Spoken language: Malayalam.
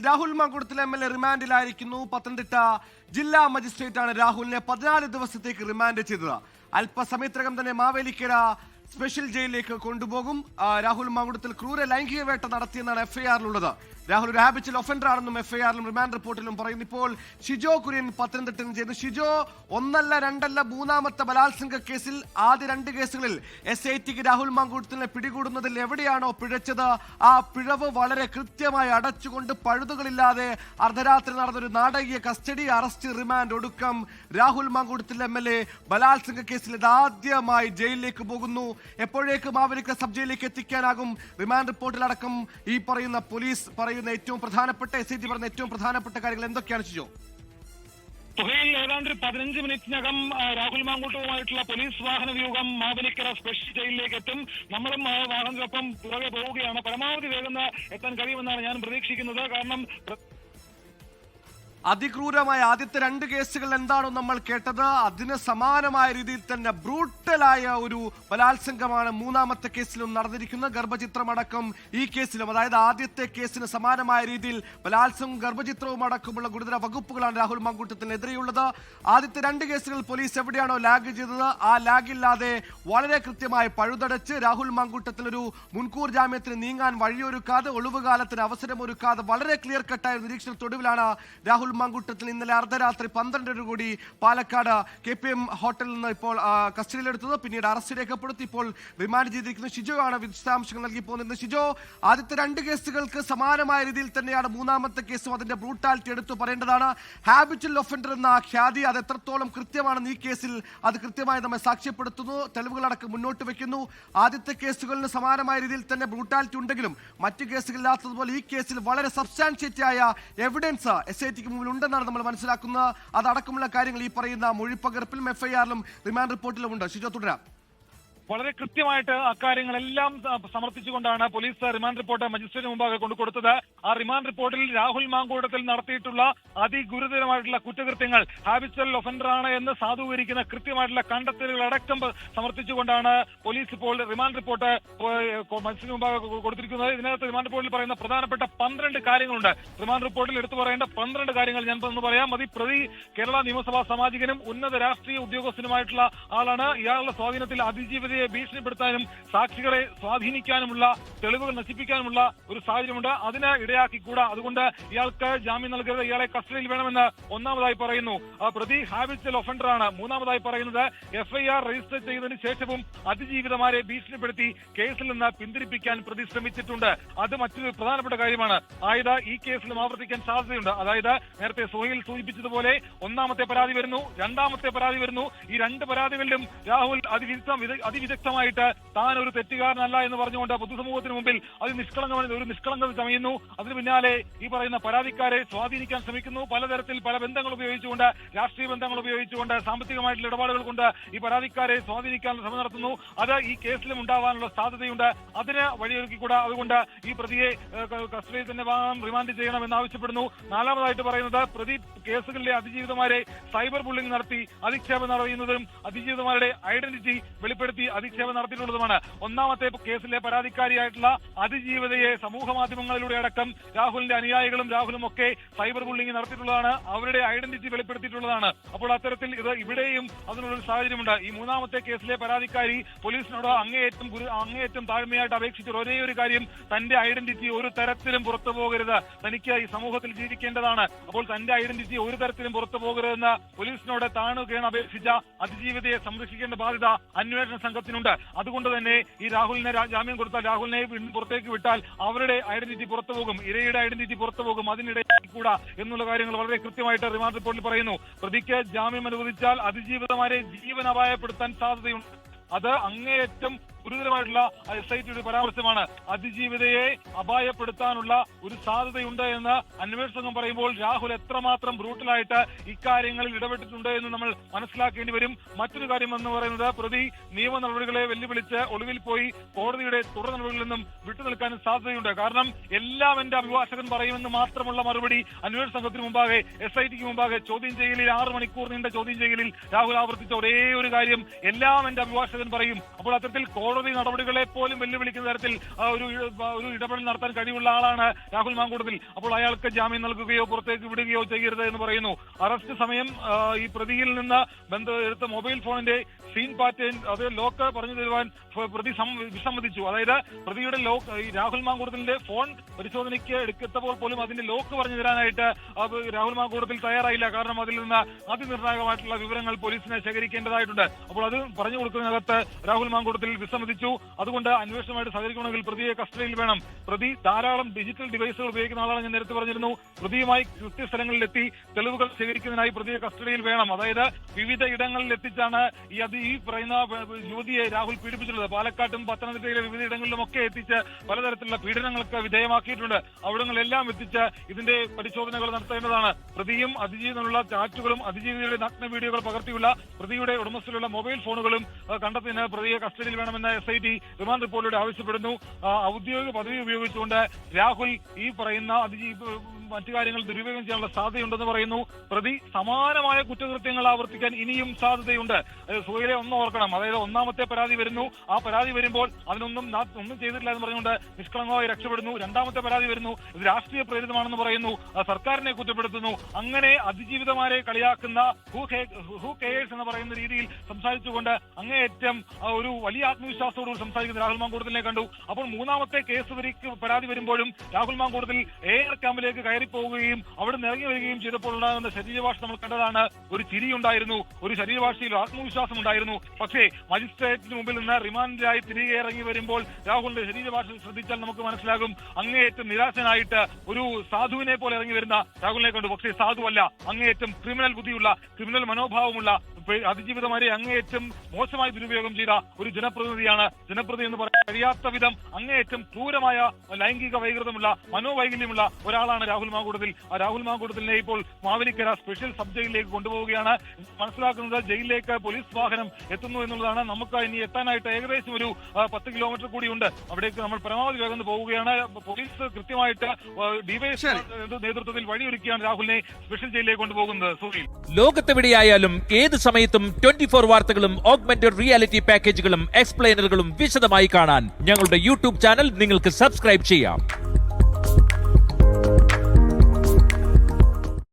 രാഹുൽ മാങ്കൂട്ടത്തിൽ MLA റിമാൻഡിലായിരിക്കുന്നു. പത്തനംതിട്ട ജില്ലാ മജിസ്ട്രേറ്റാണ് രാഹുലിനെ 14 ദിവസത്തേക്ക് റിമാൻഡ് ചെയ്തത്. അല്പസമയത്തിനകം തന്നെ മാവേലിക്കര സ്പെഷ്യൽ ജയിലിലേക്ക് കൊണ്ടുപോകും. രാഹുൽ മാങ്കൂട്ടത്തിൽ ക്രൂര ലൈംഗിക വേട്ട നടത്തിയെന്നാണ് FIR-ലുള്ളത്. രാഹുൽ ഒരു ഹാബിച്വൽ ഒഫൻഡർ ആണെന്നും FIR-ലും റിമാൻഡ് റിപ്പോർട്ടിലും പറയുന്നു. ഇപ്പോൾ ഷിജോ കുര്യൻ പത്തനംതിട്ടയിൽ ചെയ്യുന്നു. ഷിജോ, ഒന്നല്ല രണ്ടല്ല മൂന്നാമത്തെ ബലാത്സംഗ കേസിൽ ആദ്യ 2 കേസുകളിൽ SITക്ക് രാഹുൽ മാങ്കൂട്ടത്തിനെ പിടികൂടുന്നതിൽ എവിടെയാണോ പിഴച്ചത്, ആ പിഴവ് വളരെ കൃത്യമായി അടച്ചുകൊണ്ട് പഴുതുകളില്ലാതെ അർദ്ധരാത്രി നടന്നൊരു നാടകീയ കസ്റ്റഡി, അറസ്റ്റ്, റിമാൻഡ് ഒടുക്കം രാഹുൽ മാങ്കൂട്ടത്തിൽ MLA ബലാത്സംഗ കേസിൽ ഇതാദ്യമായി ജയിലിലേക്ക് പോകുന്നു. എപ്പോഴേക്ക് മാവേലിക്കര സബ് ജയിലിലേക്ക് എത്തിക്കാനാകും? റിമാൻഡ് റിപ്പോർട്ടിലടക്കം ഈ പറയുന്ന പോലീസ് ഏറ്റവും പ്രധാനപ്പെട്ട SIT പറഞ്ഞ ഏറ്റവും പ്രധാനപ്പെട്ട കാര്യങ്ങൾ എന്തൊക്കെയാണ് ഷിജോ? ഏതാണ്ട് 15 മിനിറ്റിനകം രാഹുൽ മാങ്കൂട്ടവുമായിട്ടുള്ള പോലീസ് വാഹന വ്യൂഹം മാവേലിക്കര സ്പെഷ്യൽ ജയിലിലേക്ക് എത്തും. നമ്മളും വാഹനത്തിനൊപ്പം പുറകെ പോവുകയാണ്. പരമാവധി വേഗം എത്താൻ കഴിയുമെന്നാണ് ഞാൻ പ്രതീക്ഷിക്കുന്നത്. കാരണം അതിക്രൂരമായ ആദ്യത്തെ 2 കേസുകൾ എന്താണോ നമ്മൾ കേട്ടത്, അതിന് സമാനമായ രീതിയിൽ തന്നെ ബ്രൂട്ടലായ ഒരു ബലാത്സംഗമാണ് മൂന്നാമത്തെ കേസിലും നടന്നിരിക്കുന്നത്. ഗർഭചിത്രമടക്കം ഈ കേസിലും, അതായത് ആദ്യത്തെ കേസിന് സമാനമായ രീതിയിൽ ബലാത്സംഗവും ഗർഭചിത്രവും അടക്കമുള്ള ഗുരുതര വകുപ്പുകളാണ് രാഹുൽ മാങ്കൂട്ടത്തിനെതിരെയുള്ളത്. ആദ്യത്തെ 2 കേസുകൾ പോലീസ് എവിടെയാണോ ലാഗ് ചെയ്തത്, ആ ലാഗില്ലാതെ വളരെ കൃത്യമായി പഴുതടച്ച് രാഹുൽ മാങ്കൂട്ടത്തിൽ ഒരു മുൻകൂർ ജാമ്യത്തിന് നീങ്ങാൻ വഴിയൊരുക്കാതെ, ഒളിവുകാലത്തിന് അവസരമൊരുക്കാതെ വളരെ ക്ലിയർ കട്ടായ നിരീക്ഷണത്തൊടുവിലാണ് രാഹുൽ മാങ്കൂട്ടത്തിൽ ഇന്നലെ അർദ്ധരാത്രി 12 കൂടി പാലക്കാട് KPM ഹോട്ടലിൽ നിന്ന് ഇപ്പോൾ കസ്റ്റഡിയിലെടുത്തത്. പിന്നീട് അറസ്റ്റ് രേഖപ്പെടുത്തി ഇപ്പോൾ റിമാൻഡ് ചെയ്തിരിക്കുന്നു. ഷിജോ ആണ് വിശദാംശങ്ങൾ നൽകി പോകുന്നത്. ഷിജോ, ആദ്യത്തെ 2 കേസുകൾക്ക് സമാനമായ രീതിയിൽ തന്നെയാണ് മൂന്നാമത്തെ കേസും. അതിന്റെ ബ്രൂട്ടാലിറ്റി എടുത്തു പറയേണ്ടതാണ്. ഹാബിച്വൽ ഒഫൻഡർ എന്ന ഖ്യാതി അത് എത്രത്തോളം കൃത്യമാണെന്ന് ഈ കേസിൽ അത് കൃത്യമായി നമ്മെ സാക്ഷ്യപ്പെടുത്തുന്നു. തെളിവുകളടക്കം മുന്നോട്ട് വെക്കുന്നു. ആദ്യത്തെ കേസുകളിന് സമാനമായ രീതിയിൽ തന്നെ ബ്രൂട്ടാലിറ്റി ഉണ്ടെങ്കിലും മറ്റു കേസുകളില്ലാത്തതുപോലെ ഈ കേസിൽ വളരെ സബ്സ്റ്റാൻഷ്യേറ്റ് ആയ എവിഡൻസ് SITക്ക് മുമ്പിൽ ഉണ്ടെന്നാണ് നമ്മൾ മനസ്സിലാക്കുന്നത്. അതടക്കമുള്ള കാര്യങ്ങൾ ഈ പറയുന്ന മൊഴിപ്പകർപ്പിലും FIR-ലും റിമാൻഡ് റിപ്പോർട്ടിലും ഉണ്ട്. ഷിജോ, തുടരാം. വളരെ കൃത്യമായിട്ട് അക്കാര്യങ്ങളെല്ലാം സമർപ്പിച്ചുകൊണ്ടാണ് പോലീസ് റിമാൻഡ് റിപ്പോർട്ട് മജിസ്ട്രേറ്റിന് മുമ്പാകെ കൊണ്ടുകൊടുത്തത്. ആ റിമാൻഡ് റിപ്പോർട്ടിൽ രാഹുൽ മാങ്കൂട്ടത്തിൽ നടത്തിയിട്ടുള്ള അതിഗുരുതരമായിട്ടുള്ള കുറ്റകൃത്യങ്ങൾ ഹാബിച്വൽ ഒഫൻഡറാണ് എന്ന് സാധൂകരിക്കുന്ന കൃത്യമായിട്ടുള്ള കണ്ടെത്തലുകൾ അടക്കം സമർപ്പിച്ചുകൊണ്ടാണ് പോലീസ് ഇപ്പോൾ റിമാൻഡ് റിപ്പോർട്ട് മജിസ്ട്രേറ്റിന് മുമ്പാകെ കൊടുത്തിരിക്കുന്നത്. ഇതിനകത്ത് റിമാൻഡ് റിപ്പോർട്ടിൽ പറയുന്ന പ്രധാനപ്പെട്ട 12 കാര്യങ്ങളുണ്ട്. റിമാൻഡ് റിപ്പോർട്ടിൽ എടുത്തു പറയേണ്ട 12 കാര്യങ്ങൾ ഞാൻ ഒന്ന് പറയാം. പ്രതി കേരള നിയമസഭാ സാമാജികനും ഉന്നത രാഷ്ട്രീയ ഉദ്യോഗസ്ഥനുമായിട്ടുള്ള ആളാണ്. ഇയാളുടെ സ്വാധീനത്തിൽ അതിജീവിത ഭീഷണിപ്പെടുത്താനും സാക്ഷികളെ സ്വാധീനിക്കാനുമുള്ള, തെളിവുകൾ നശിപ്പിക്കാനുമുള്ള ഒരു സാഹചര്യമുണ്ട്. അതിന് ഇടയാക്കിക്കൂടാ. അതുകൊണ്ട് ഇയാൾക്ക് ജാമ്യം നൽകരുത്, ഇയാളെ കസ്റ്റഡിയിൽ വേണമെന്ന് ഒന്നാമതായി പറയുന്നു. പ്രതി ഹാബിച്വൽ ഒഫൻഡറാണ്. മൂന്നാമതായി പറയുന്നത് FIR രജിസ്റ്റർ ചെയ്തതിനു ശേഷവും അതിജീവിതമാരെ ഭീഷണിപ്പെടുത്തി കേസിൽ നിന്ന് പിന്തിരിപ്പിക്കാൻ പ്രതി ശ്രമിച്ചിട്ടുണ്ട്. അത് മറ്റൊരു പ്രധാനപ്പെട്ട കാര്യമാണ്. അതായത് ഈ കേസിലും ആവർത്തിക്കാൻ സാധ്യതയുണ്ട്. അതായത് നേരത്തെ സുഹൈൽ സൂചിപ്പിച്ചതുപോലെ ഒന്നാമത്തെ പരാതി വരുന്നു, രണ്ടാമത്തെ പരാതി വരുന്നു. ഈ 2 പരാതികളിലും രാഹുൽ അതിവിദഗ്ധമായിട്ട് താൻ ഒരു തെറ്റുകാരനല്ല എന്ന് പറഞ്ഞുകൊണ്ട് പൊതുസമൂഹത്തിന് മുമ്പിൽ ഒരു നിഷ്കളങ്കത ചമയുന്നു. അതിന് പിന്നാലെ ഈ പറയുന്ന പരാതിക്കാരെ സ്വാധീനിക്കാൻ ശ്രമിക്കുന്നു. പലതരത്തിൽ പല ബന്ധങ്ങൾ ഉപയോഗിച്ചുകൊണ്ട്, രാഷ്ട്രീയ ബന്ധങ്ങൾ ഉപയോഗിച്ചുകൊണ്ട്, സാമ്പത്തികമായിട്ടുള്ള ഇടപാടുകൾ കൊണ്ട് ഈ പരാതിക്കാരെ സ്വാധീനിക്കാൻ ശ്രമം നടത്തുന്നു. അത് ഈ കേസിലും ഉണ്ടാവാനുള്ള സാധ്യതയുണ്ട്. അതിന് വഴിയൊരുക്കിക്കൂടാ. അതുകൊണ്ട് ഈ പ്രതിയെ കസ്റ്റഡിയിൽ തന്നെ റിമാൻഡ് ചെയ്യണമെന്ന് ആവശ്യപ്പെടുന്നു. നാലാമതായിട്ട് പറയുന്നത് പ്രതി കേസുകളിലെ അതിജീവിതമാരെ സൈബർ ബുള്ളിംഗ് നടത്തി അധിക്ഷേപം നടത്തുന്നതും അതിജീവിതമാരുടെ ഐഡന്റിറ്റി വെളിപ്പെടുത്തി അധിക്ഷേപം നടത്തിയിട്ടുള്ളതുമാണ്. ഒന്നാമത്തെ കേസിലെ പരാതിക്കാരിയായിട്ടുള്ള അതിജീവിതയെ സമൂഹ മാധ്യമങ്ങളിലൂടെ അടക്കം രാഹുലിന്റെ അനുയായികളും രാഹുലും ഒക്കെ സൈബർ ബുള്ളിംഗ് നടത്തിയിട്ടുള്ളതാണ്. അവരുടെ ഐഡന്റിറ്റി വെളിപ്പെടുത്തിയിട്ടുള്ളതാണ്. അപ്പോൾ അത്തരത്തിൽ ഇവിടെയും അതിനുള്ളൊരു സാഹചര്യമുണ്ട്. ഈ മൂന്നാമത്തെ കേസിലെ പരാതിക്കാരി പോലീസിനോട് അങ്ങേയറ്റം താഴ്മയായിട്ട് അപേക്ഷിച്ച ഒരേ ഒരു കാര്യം, തന്റെ ഐഡന്റിറ്റി ഒരു തരത്തിലും പുറത്തു പോകരുത്, തനിക്ക് ഈ സമൂഹത്തിൽ ജീവിക്കേണ്ടതാണ്, അപ്പോൾ തന്റെ ഐഡന്റിറ്റി ഒരു തരത്തിലും പുറത്തു പോകരുതെന്ന് പോലീസിനോട് താണുകയാണ് അപേക്ഷിച്ച അതിജീവിതയെ സംരക്ഷിക്കേണ്ട ബാധ്യത അന്വേഷണ സംഘത്തിനുണ്ട്. അതുകൊണ്ട് തന്നെ ഈ രാഹുലിനെ ജാമ്യം കൊടുത്താൽ, രാഹുലിനെ പുറത്തേക്ക് വിട്ടാൽ അവരുടെ ഐഡന്റിറ്റി പുറത്തു പോകും, ഇരയുടെ ഐഡന്റിറ്റി പുറത്തു പോകും. അതിനിടയിൽ കൂടാ എന്നുള്ള കാര്യങ്ങൾ വളരെ കൃത്യമായിട്ട് റിമാൻഡ് റിപ്പോർട്ടിൽ പറയുന്നു. പ്രതിക്ക് ജാമ്യം അനുവദിച്ചാൽ അതിജീവിതമാരെ ജീവൻ അപായപ്പെടുത്താൻ സാധ്യതയുണ്ട്. അത് അങ്ങേയറ്റം ഗുരുതരമായിട്ടുള്ള SITയുടെ പരാമർശമാണ്. അതിജീവിതയെ അപായപ്പെടുത്താനുള്ള ഒരു സാധ്യതയുണ്ട് എന്ന് അന്വേഷണ സംഘം പറയുമ്പോൾ രാഹുൽ എത്രമാത്രം ബ്രൂട്ടലായിട്ട് ഇക്കാര്യങ്ങളിൽ ഇടപെട്ടിട്ടുണ്ട് എന്ന് നമ്മൾ മനസ്സിലാക്കേണ്ടി വരും. മറ്റൊരു കാര്യം എന്ന് പറയുന്നത്, പ്രതി നിയമ നടപടികളെ വെല്ലുവിളിച്ച് ഒളിവിൽ പോയി കോടതിയുടെ തുടർ നടപടികളിൽ നിന്നും വിട്ടുനിൽക്കാനും സാധ്യതയുണ്ട്. കാരണം എല്ലാം എന്റെ അഭിഭാഷകൻ പറയുമെന്ന് മാത്രമുള്ള മറുപടി അന്വേഷണ സംഘത്തിന് മുമ്പാകെ, SITക്ക് മുമ്പാകെ ചോദ്യം ചെയ്യലിൽ 6 മണിക്കൂർ നീണ്ട ചോദ്യം ചെയ്യലിൽ രാഹുൽ ആവർത്തിച്ച ഒരേ ഒരു കാര്യം, എല്ലാം എന്റെ അഭിഭാഷകൻ പറയും. അപ്പോൾ അത്തരത്തിൽ കോടതി നടപടികളെ പോലും വെല്ലുവിളിക്കുന്ന തരത്തിൽ ഒരു ഇടപെടൽ നടത്താൻ കഴിവുള്ള ആളാണ് രാഹുൽ മാങ്കൂട്ടത്തിൽ. അപ്പോൾ അയാൾക്ക് ജാമ്യം നൽകുകയോ പുറത്തേക്ക് വിടുകയോ ചെയ്യരുത് എന്ന് പറയുന്നു. അറസ്റ്റ് സമയം ഈ പ്രതിയിൽ നിന്ന് എടുത്ത മൊബൈൽ ഫോണിന്റെ സീൻ പാറ്റേൺ അത് ലോക്ക് പറഞ്ഞു തരുവാൻ പ്രതി വിസമ്മതിച്ചു. അതായത് പ്രതിയുടെ ഈ രാഹുൽ മാങ്കൂട്ടത്തിന്റെ ഫോൺ പരിശോധനയ്ക്ക് എടുക്കത്തപ്പോൾ പോലും അതിന്റെ ലോക്ക് പറഞ്ഞു തരാനായിട്ട് രാഹുൽ മാങ്കൂട്ടത്തിൽ തയ്യാറായില്ല. കാരണം അതിൽ നിന്ന് അതിനിർണായകമായിട്ടുള്ള വിവരങ്ങൾ പോലീസിനെ ശേഖരിക്കേണ്ടതായിട്ടുണ്ട്. അപ്പോൾ അത് പറഞ്ഞു കൊടുക്കുന്നതിനകത്ത് രാഹുൽ മാങ്കൂട്ടത്തിൽ വിസമ്മതിച്ചു. അതുകൊണ്ട് അന്വേഷണമായിട്ട് സഹകരിക്കണമെങ്കിൽ പ്രതിയെ കസ്റ്റഡിയിൽ വേണം. പ്രതി ധാരാളം ഡിജിറ്റൽ ഡിവൈസുകൾ ഉപയോഗിക്കുന്ന ആളാണ്, ഞാൻ നേരത്തെ പറഞ്ഞിരുന്നു. പ്രതിയുമായി കൃത്യസ്ഥലങ്ങളിലെത്തി തെളിവുകൾ ശേഖരിക്കുന്നതിനായി പ്രതിയെ കസ്റ്റഡിയിൽ വേണം. അതായത് വിവിധ ഇടങ്ങളിൽ എത്തിച്ചാണ് ഈ പറയുന്ന യുവതിയെ രാഹുൽ പീഡിപ്പിച്ചിട്ടുള്ളത്. പാലക്കാട്ടും പത്തനംതിട്ടയിലെ വിവിധ ഇടങ്ങളിലും ഒക്കെ എത്തിച്ച് പലതരത്തിലുള്ള പീഡനങ്ങൾക്ക് വിധേയമാക്കിയിട്ടുണ്ട്. അവിടങ്ങളെല്ലാം എത്തിച്ച് ഇതിന്റെ പരിശോധനകൾ നടത്തേണ്ടതാണ്. പ്രതിയും അതിജീവിതനുള്ള ചാറ്റുകളും അതിജീവിതയുടെ നഗ്ന വീഡിയോകൾ പകർത്തിയുള്ള പ്രതിയുടെ ഉടമസ്ഥയിലുള്ള മൊബൈൽ ഫോണുകളും കണ്ടെത്തുന്നതിന് പ്രതിയെ കസ്റ്റഡിയിൽ വേണമെന്ന് SIT റിമാൻഡ് റിപ്പോർട്ടിലൂടെ ആവശ്യപ്പെടുന്നു. ഔദ്യോഗിക പദവി ഉപയോഗിച്ചുകൊണ്ട് രാഹുൽ ഈ പറയുന്ന മറ്റു കാര്യങ്ങൾ ദുരുപയോഗം ചെയ്യാനുള്ള സാധ്യതയുണ്ടെന്ന് പറയുന്നു. പ്രതി സമാനമായ കുറ്റകൃത്യങ്ങൾ ആവർത്തിക്കാൻ ഇനിയും സാധ്യതയുണ്ട്. സുഹൈലെ ഒന്ന് ഓർക്കണം. അതായത് ഒന്നാമത്തെ പരാതി വരുന്നു, ആ പരാതി വരുമ്പോൾ ഒന്നും ചെയ്തിട്ടില്ല എന്ന് പറഞ്ഞുകൊണ്ട് നിഷ്കളങ്കമായി രക്ഷപ്പെടുന്നു. രണ്ടാമത്തെ പരാതി വരുന്നു, ഇത് രാഷ്ട്രീയ പ്രേരിതമാണെന്ന് പറയുന്നു, സർക്കാരിനെ കുറ്റപ്പെടുത്തുന്നു. അങ്ങനെ അതിജീവിതമാരെ കളിയാക്കുന്ന ഹൂ കെയേഴ്സ് എന്ന് പറയുന്ന രീതിയിൽ സംസാരിച്ചുകൊണ്ട് അങ്ങേയറ്റം ഒരു വലിയ ആത്മവിശ്വാസത്തോടുകൂടി സംസാരിക്കുന്ന രാഹുൽ മാങ്കൂട്ടത്തിനെ കണ്ടു. അപ്പോൾ മൂന്നാമത്തെ പരാതി വരുമ്പോഴും രാഹുൽ മാങ്കൂട്ടത്തിൽ എയർ ക്യാമ്പിലേക്ക് കയറിപ്പോവുകയും അവിടെ നിന്ന് ഇറങ്ങി വരികയും ചെയ്തപ്പോൾ ഉണ്ടാകുന്ന ശരീരഭാഷ നമ്മൾ കണ്ടതാണ്. ഒരു ചിരിയുണ്ടായിരുന്നു, ഒരു ശരീരഭാഷയിൽ ആത്മവിശ്വാസം ഉണ്ടായിരുന്നു. പക്ഷേ മജിസ്ട്രേറ്റിന് മുമ്പിൽ നിന്ന് റിമാൻഡിലായി തിരികെ ഇറങ്ങി വരുമ്പോൾ രാഹുലിന്റെ ശരീരഭാഷ ശ്രദ്ധിച്ചാൽ നമുക്ക് മനസ്സിലാകും അങ്ങേയറ്റം നിരാശനായിട്ട് ഒരു സാധുവിനെ പോലെ ഇറങ്ങി വരുന്ന രാഹുലിനെ കണ്ടു. പക്ഷേ സാധുവല്ല, അങ്ങേയറ്റം ക്രിമിനൽ ബുദ്ധിയുള്ള, ക്രിമിനൽ മനോഭാവമുള്ള, അതിജീവിതമാരെ അങ്ങേയറ്റം മോശമായി ദുരുപയോഗം ചെയ്ത ഒരു ജനപ്രതിനിധിയാണ്. ജനപ്രതിനിധി എന്ന് പറയാൻ കഴിയാത്ത വിധം അങ്ങേയറ്റം ക്രൂരമായ ലൈംഗിക വൈകൃതമുള്ള, മനോവൈകല്യമുള്ള ഒരാളാണ് രാഹുൽ മാങ്കൂട്ടത്തിൽ. ആ രാഹുൽ മാങ്കൂട്ടത്തിനെ ഇപ്പോൾ മാവേലിക്കര സ്പെഷ്യൽ സബ് ജയിലിലേക്ക് കൊണ്ടുപോവുകയാണ്. മനസ്സിലാക്കുന്നത് ജയിലിലേക്ക് പോലീസ് വാഹനം എത്തുന്നു എന്നുള്ളതാണ്. നമുക്ക് ഇനി എത്താനായിട്ട് ഏകദേശം ഒരു 10 കിലോമീറ്റർ കൂടിയുണ്ട്. അവിടേക്ക് നമ്മൾ പരമാവധി വേഗം പോവുകയാണ്. പോലീസ് കൃത്യമായിട്ട് ഡിവൈഎസ്പി നേതൃത്വത്തിൽ വഴിയൊരുക്കിയാണ് രാഹുലിനെ സ്പെഷ്യൽ ജയിലിലേക്ക് കൊണ്ടുപോകുന്നത്. സുഹീൽ, ലോകത്തെവിടെയായാലും ഏത് സമയത്തും 24 വാർത്തകളും ഓഗ്മെന്റഡ് റിയാലിറ്റി പാക്കേജുകളും എക്സ്പ്ലെയിനറുകളും വിശദമായി കാണാൻ ഞങ്ങളുടെ YouTube ചാനൽ നിങ്ങൾക്ക് സബ്സ്ക്രൈബ് ചെയ്യാം.